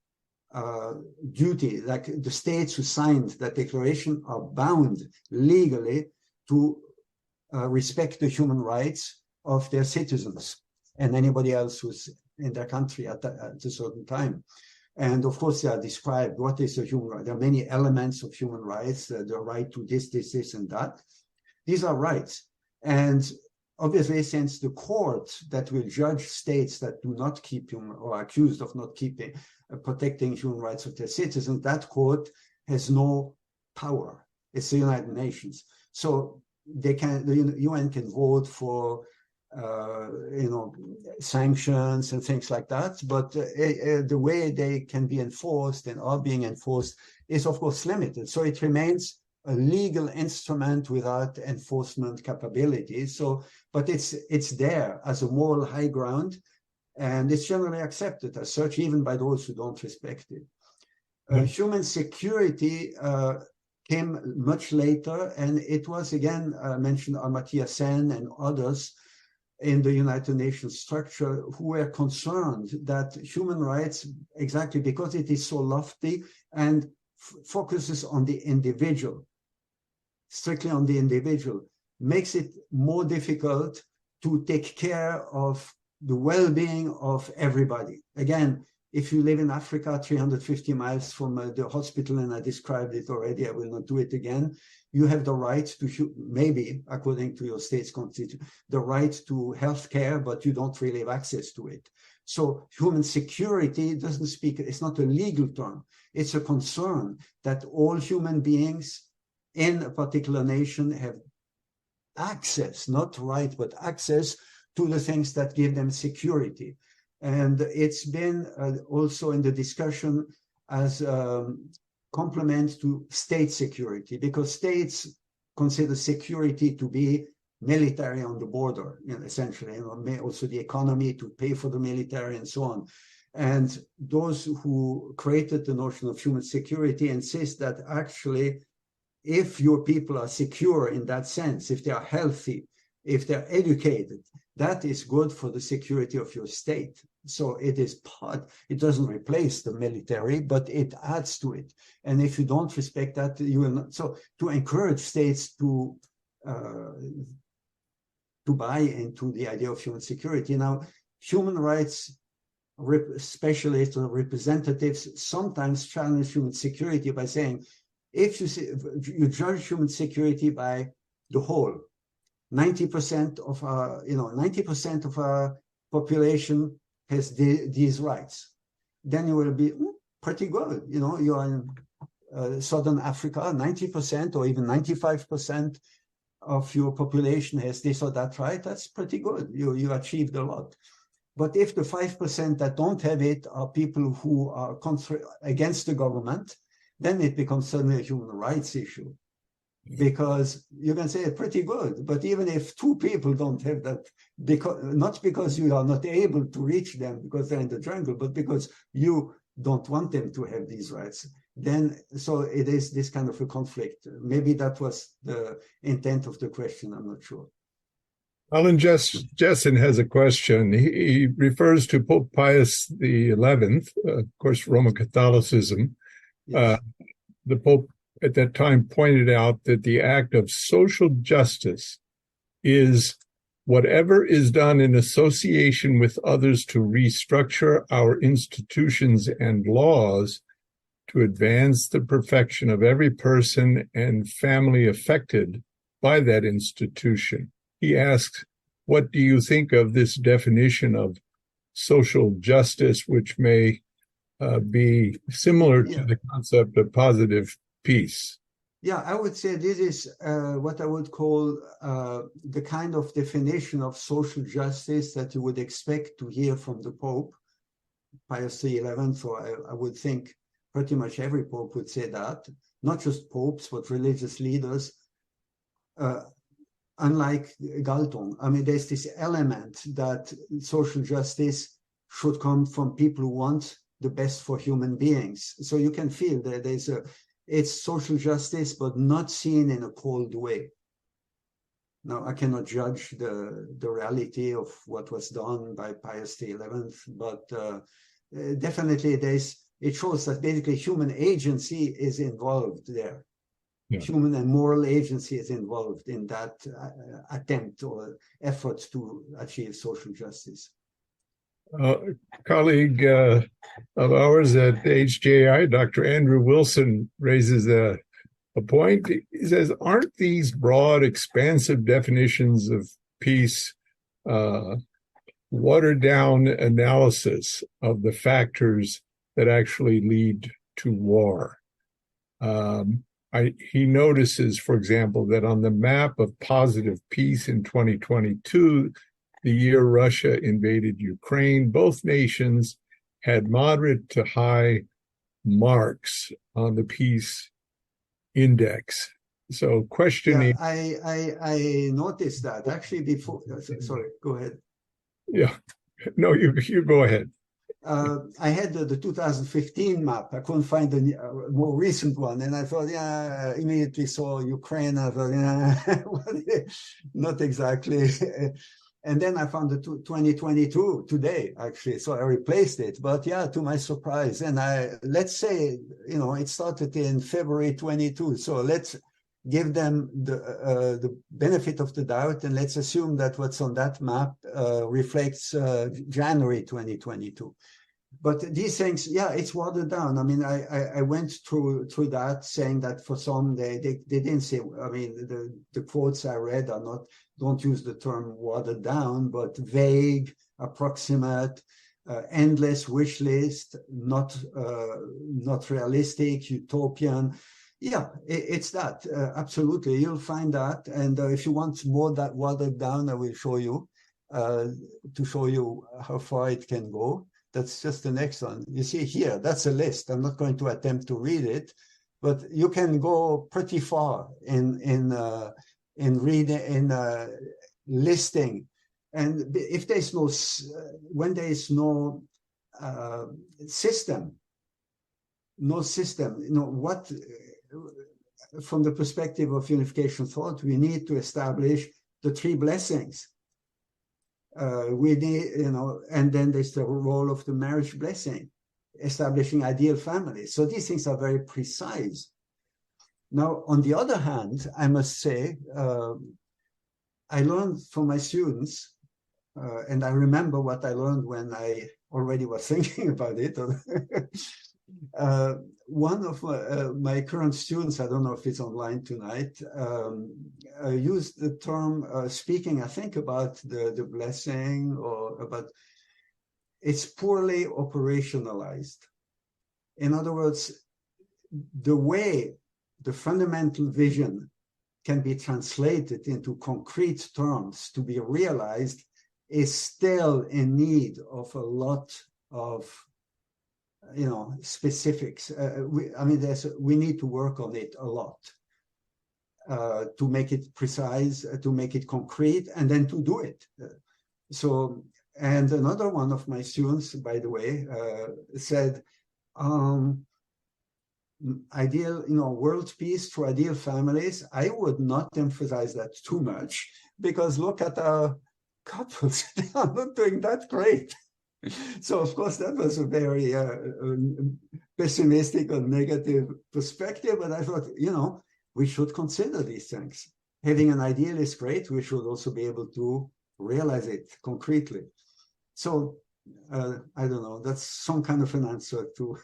duty, like the states who signed that declaration are bound legally to respect the human rights of their citizens and anybody else who's in their country at a certain time. And of course, they are described what is a human right. There are many elements of human rights, the right to this, and that. These are rights. And obviously, since the court that will judge states that do not keep human or are accused of not keeping, protecting human rights of their citizens, that court has no power. It's the United Nations. So the UN can vote for sanctions and things like that, but the way they can be enforced and are being enforced is of course limited. So it remains a legal instrument without enforcement capabilities. So, but it's there as a moral high ground, and it's generally accepted as such, even by those who don't respect it. Human security came much later, and it was again mentioned Amartya Sen and others in the United Nations structure who were concerned that human rights, exactly because it is so lofty and focuses on the individual, strictly on the individual, makes it more difficult to take care of the well-being of everybody. Again, if you live in Africa, 350 miles from the hospital, and I described it already, I will not do it again, you have the right to, maybe, according to your state's constitution, the right to health care, but you don't really have access to it. So human security doesn't speak, it's not a legal term. It's a concern that all human beings in a particular nation have access, not right, but access to the things that give them security. And it's been also in the discussion as complement to state security, because states consider security to be military on the border, essentially, also the economy to pay for the military and so on. And those who created the notion of human security insist that actually, if your people are secure in that sense, if they are healthy, if they're educated, that is good for the security of your state. So it is part, it doesn't replace the military, but it adds to it. And if you don't respect that, you will not. So to encourage states to buy into the idea of human security. Now, human rights specialists or representatives sometimes challenge human security by saying, if you judge human security by the whole, 90% of our, 90% of our population has these rights, then you will be pretty good. You are in Southern Africa, 90% or even 95% of your population has this or that right. That's pretty good. You achieved a lot. But if the 5% that don't have it are people who are against the government, then it becomes suddenly a human rights issue. Because you can say pretty good, but even if two people don't have that, not because you are not able to reach them because they're in the jungle, but because you don't want them to have these rights, then so it is this kind of a conflict. Maybe that was the intent of the question, I'm not sure. Alan Jessen has a question. He refers to Pope Pius XI, of course, Roman Catholicism. Yes. The Pope at that time pointed out that the act of social justice is whatever is done in association with others to restructure our institutions and laws to advance the perfection of every person and family affected by that institution. He asks, what do you think of this definition of social justice, which may be similar to the concept of positive peace? Yeah, I would say this is what I would call the kind of definition of social justice that you would expect to hear from the Pope, Pius XI. So I would think pretty much every Pope would say that, not just popes, but religious leaders. Unlike Galtung, I mean, there's this element that social justice should come from people who want the best for human beings. So you can feel that it's social justice, but not seen in a cold way. Now, I cannot judge the reality of what was done by Pius XI, but definitely it shows that basically human agency is involved there. Yeah. Human and moral agency is involved in that attempt or effort to achieve social justice. A colleague of ours at HJI, Dr. Andrew Wilson, raises a point. He says, aren't these broad, expansive definitions of peace watered down analysis of the factors that actually lead to war? He notices, for example, that on the map of positive peace in 2022, the year Russia invaded Ukraine, both nations had moderate to high marks on the peace index. So questioning... Yeah, I noticed that actually before. Sorry, go ahead. Yeah, no, you go ahead. I had the 2015 map. I couldn't find a more recent one. And I thought, yeah, immediately saw Ukraine. I thought, yeah, not exactly. And then I found the 2022 today, actually. So I replaced it. But yeah, to my surprise. And let's say, it started in February 22. So let's give them the benefit of the doubt. And let's assume that what's on that map reflects January 2022. But these things, yeah, it's watered down. I mean, I went through that, saying that for some, they didn't say, I mean, the quotes I read don't use the term watered down, but vague, approximate, endless wish list, not realistic, utopian. Yeah, it's that. Absolutely. You'll find that. And if you want more that watered down, I will show you to show you how far it can go. That's just the next one. You see here, that's a list. I'm not going to attempt to read it, but you can go pretty far in listing. And if there's when there is no system, what, from the perspective of unification thought, we need to establish the three blessings. We need, and then there's the role of the marriage blessing, establishing ideal families. So these things are very precise. Now, on the other hand, I must say, I learned from my students, and I remember what I learned when I already was thinking about it. One of my current students, I don't know if it's online tonight, used the term, speaking, I think, about the blessing, or about it's poorly operationalized. In other words, the way the fundamental vision can be translated into concrete terms to be realized is still in need of a lot of specifics. We need to work on it a lot to make it precise, to make it concrete, and then to do it. And another one of my students, by the way, said, ideal, world peace through ideal families. I would not emphasize that too much, because look at our couples, they are not doing that great. So, of course, that was a very pessimistic or negative perspective. But I thought, we should consider these things. Having an ideal is great. We should also be able to realize it concretely. So, I don't know. That's some kind of an answer to...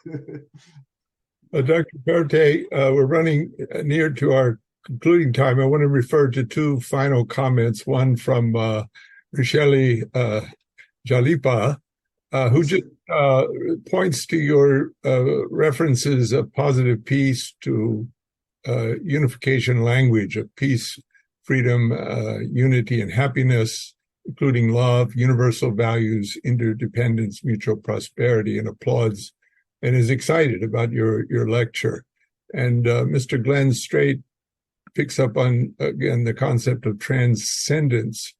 Dr. Perrottet, we're running near to our concluding time. I want to refer to two final comments. One from Richeli Jalipa, who just points to your references of positive peace to unification language of peace, freedom, unity, and happiness, including love, universal values, interdependence, mutual prosperity, and applauds, and is excited about your lecture. And Mr. Glenn Strait picks up on, again, the concept of transcendence,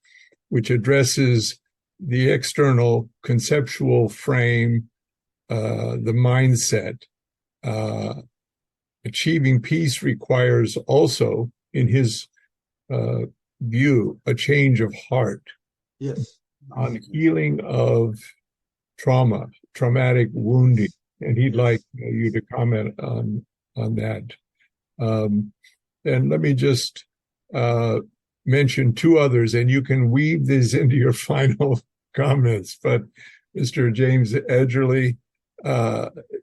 which addresses the external conceptual frame, the mindset. Achieving peace requires also, in his view, a change of heart. Yes. On healing of traumatic wounding, and he'd like you to comment on that. And let me just mention two others, and you can weave these into your final comments. But Mr. James Edgerly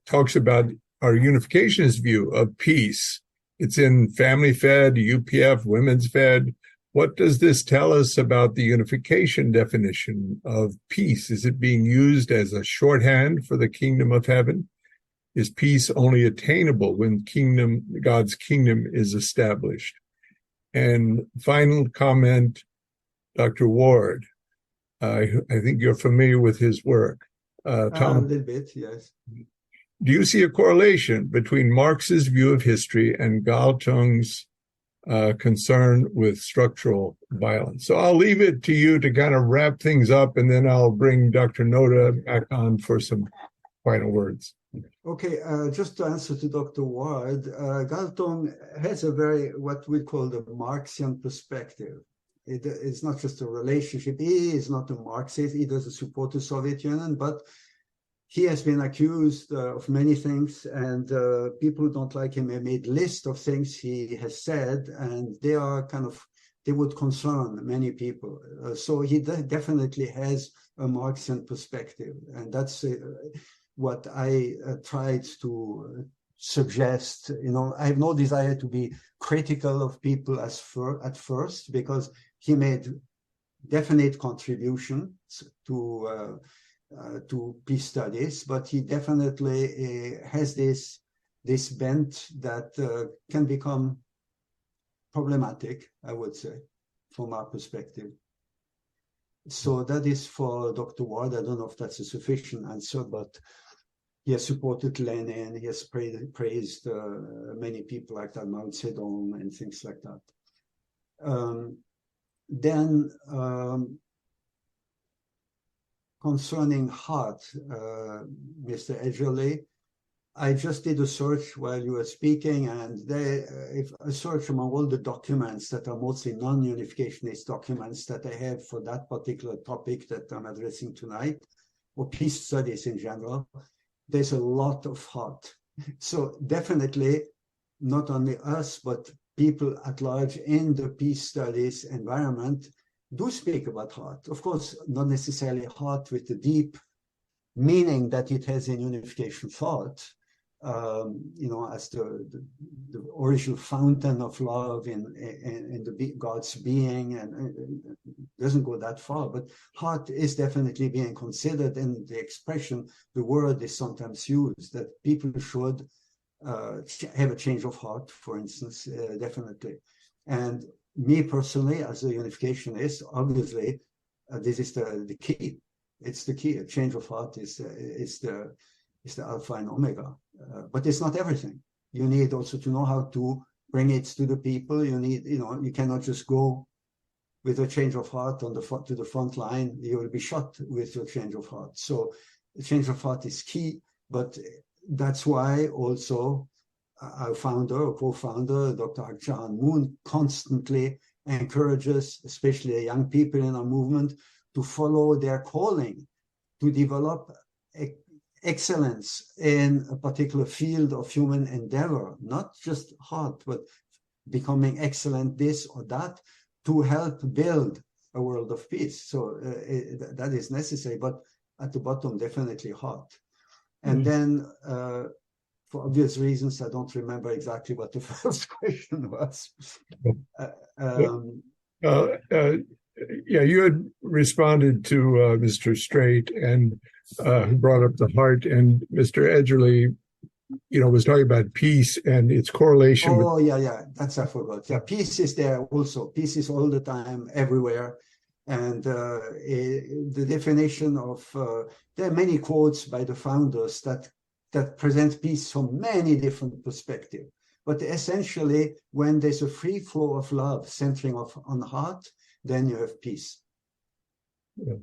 talks about our unificationist view of peace. It's in Family Fed, UPF, Women's Fed. What does this tell us about the unification definition of peace? Is it being used as a shorthand for the kingdom of heaven? Is peace only attainable when God's kingdom is established? And final comment, Dr. Ward. I think you're familiar with his work. Tom, a little bit, yes. Do you see a correlation between Marx's view of history and Galtung's concern with structural violence? So I'll leave it to you to kind of wrap things up, and then I'll bring Dr. Noda back on for some final words. Okay, just to answer to Dr. Ward, Galtung has a very, what we call the Marxian perspective. It's not just a relationship. He is not a Marxist. He doesn't support the Soviet Union, but he has been accused of many things, and people who don't like him have made a list of things he has said, and they are they would concern many people. So he definitely has a Marxian perspective, and that's what I tried to suggest. I have no desire to be critical of people at first, because he made definite contributions to peace studies, but he definitely has this bent that can become problematic, I would say, from our perspective. So that is for Dr. Ward. I don't know if that's a sufficient answer, but he has supported Lenin. He has praised many people like that, Mao Zedong, and things like that. Then concerning heart, Mr. Edgerly, I just did a search while you were speaking, and if I search among all the documents that are mostly non-unificationist documents that I have for that particular topic that I'm addressing tonight, or peace studies in general, there's a lot of heart. So definitely, not only us, but people at large in the peace studies environment do speak about heart. Of course, not necessarily heart with the deep meaning that it has in unification thought, as the original fountain of love in God's being, and it doesn't go that far. But heart is definitely being considered in the expression. The word is sometimes used that people should have a change of heart, for instance, definitely. And me personally, as a unificationist, obviously, this is the key. It's the key. A change of heart is the alpha and omega. But it's not everything. You need also to know how to bring it to the people. You need, you cannot just go with a change of heart to the front line. You will be shot with your change of heart. So the change of heart is key, but that's why also our founder or co-founder, Dr. Akjahan Moon, constantly encourages, especially young people in our movement, to follow their calling, to develop excellence in a particular field of human endeavor, not just heart, but becoming excellent this or that, to help build a world of peace. So that is necessary, but at the bottom, definitely heart. And then, for obvious reasons, I don't remember exactly what the first question was. Yeah, you had responded to Mr. Straight and who brought up the heart, and Mr. Edgerly, was talking about peace and its correlation. Oh, yeah, that's I forgot. Yeah, peace is there also. Peace is all the time, everywhere. And the definition of, there are many quotes by the founders that present peace from many different perspectives. But essentially, when there's a free flow of love centering on the heart, then you have peace. Yeah.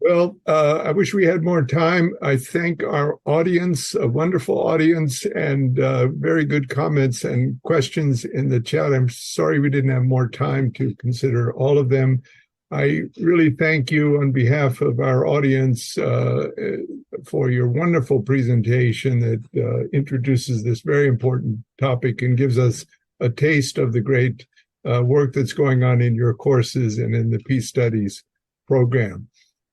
Well, I wish we had more time. I thank our audience, a wonderful audience, and very good comments and questions in the chat. I'm sorry we didn't have more time to consider all of them. I really thank you on behalf of our audience for your wonderful presentation that introduces this very important topic and gives us a taste of the great work that's going on in your courses and in the Peace Studies program.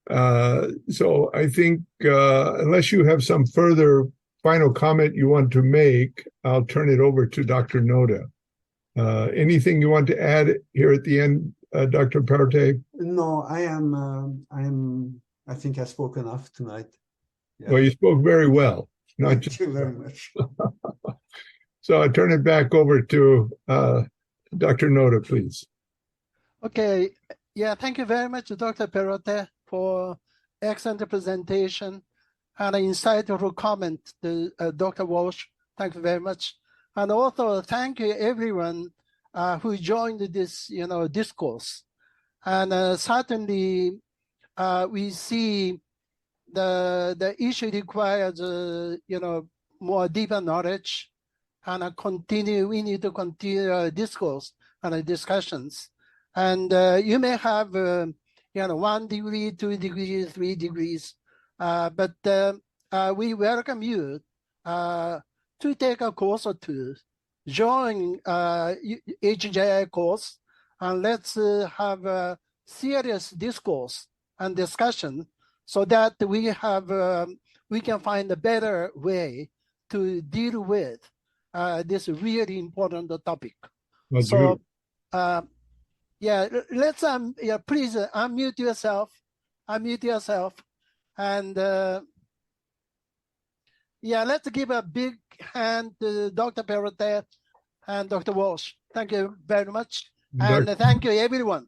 So I think unless you have some further final comment you want to make, I'll turn it over to Dr. Noda. Anything you want to add here at the end, Dr. Perrottet? No, I think I spoke enough tonight. Yeah. Well, you spoke very well. Thank you very much. So I turn it back over to Dr. Noda, please. Okay. Yeah, thank you very much, Dr. Perrottet, for excellent presentation and an insightful comment to Dr. Walsh. Thank you very much. And also thank you everyone who joined this, discourse. And certainly we see the issue requires, more deeper knowledge, and we need to continue discourse and discussions. And you may have, 1 degree, 2 degrees, 3 degrees, but we welcome you to take a course or two, join HJI course, and let's have a serious discourse and discussion so that we can find a better way to deal with this really important topic. That's so, let's please unmute yourself, and let's give a big hand to Dr. Perrottet and Dr. Walsh. Thank you very much, and thank you everyone.